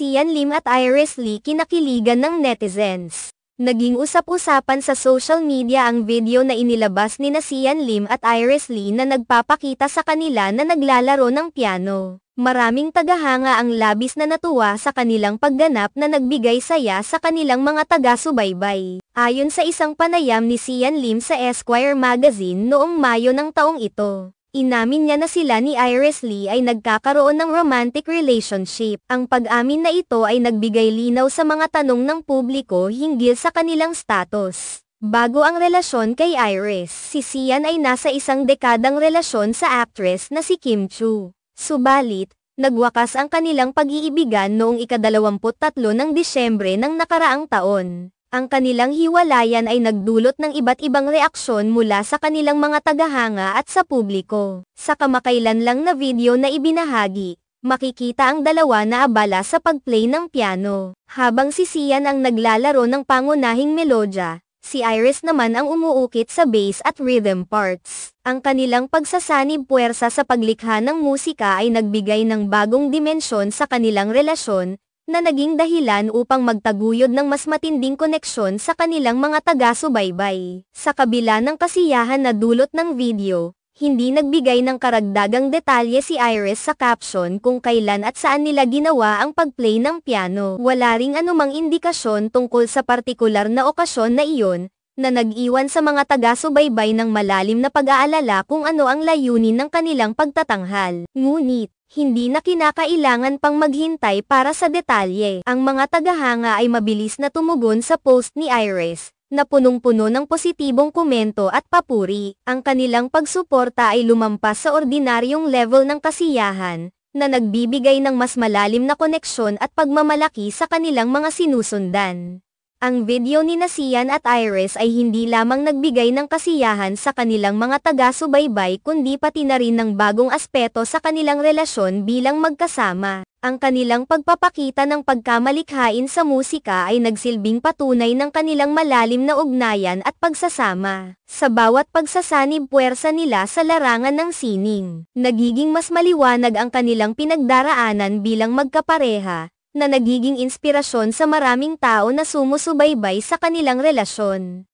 Sian Lim at Iris Lee kinakiligan ng netizens. Naging usap-usapan sa social media ang video na inilabas ni Sian Lim at Iris Lee na nagpapakita sa kanila na naglalaro ng piano. Maraming tagahanga ang labis na natuwa sa kanilang pagganap na nagbigay saya sa kanilang mga taga-subaybay. Ayon sa isang panayam ni Sian Lim sa Esquire magazine noong Mayo ng taong ito, inamin niya na sila ni Iris Lee ay nagkakaroon ng romantic relationship. Ang pag-amin na ito ay nagbigay linaw sa mga tanong ng publiko hinggil sa kanilang status. Bago ang relasyon kay Iris, si Sian ay nasa isang dekadang relasyon sa actress na si Kim Chu. Subalit, nagwakas ang kanilang pag-iibigan noong ika-23 ng Disyembre ng nakaraang taon. Ang kanilang hiwalayan ay nagdulot ng iba't ibang reaksyon mula sa kanilang mga tagahanga at sa publiko. Sa kamakailan lang na video na ibinahagi, makikita ang dalawa na abala sa pag-play ng piano. Habang si Sian ang naglalaro ng pangunahing melodya, si Iris naman ang umuukit sa bass at rhythm parts. Ang kanilang pagsasanib puwersa sa paglikha ng musika ay nagbigay ng bagong dimensyon sa kanilang relasyon, na naging dahilan upang magtaguyod ng mas matinding koneksyon sa kanilang mga taga-subaybay. Sa kabila ng kasiyahan na dulot ng video, hindi nagbigay ng karagdagang detalye si Iris sa caption kung kailan at saan nila ginawa ang pag-play ng piano. Wala ring anumang indikasyon tungkol sa partikular na okasyon na iyon, na nag-iwan sa mga taga-subaybay ng malalim na pag-aalala kung ano ang layunin ng kanilang pagtatanghal. Ngunit, hindi na kinakailangan pang maghintay para sa detalye. Ang mga tagahanga ay mabilis na tumugon sa post ni Iris, na punong-puno ng positibong komento at papuri. Ang kanilang pagsuporta ay lumampas sa ordinaryong level ng kasiyahan, na nagbibigay ng mas malalim na koneksyon at pagmamalaki sa kanilang mga sinusundan. Ang video ni Sian at Iris ay hindi lamang nagbigay ng kasiyahan sa kanilang mga taga-subaybay kundi pati na rin ng bagong aspeto sa kanilang relasyon bilang magkasama. Ang kanilang pagpapakita ng pagkamalikhain sa musika ay nagsilbing patunay ng kanilang malalim na ugnayan at pagsasama. Sa bawat pagsasanib puwersa nila sa larangan ng sining, nagiging mas maliwanag ang kanilang pinagdaraanan bilang magkapareha, na nagiging inspirasyon sa maraming tao na sumusubaybay sa kanilang relasyon.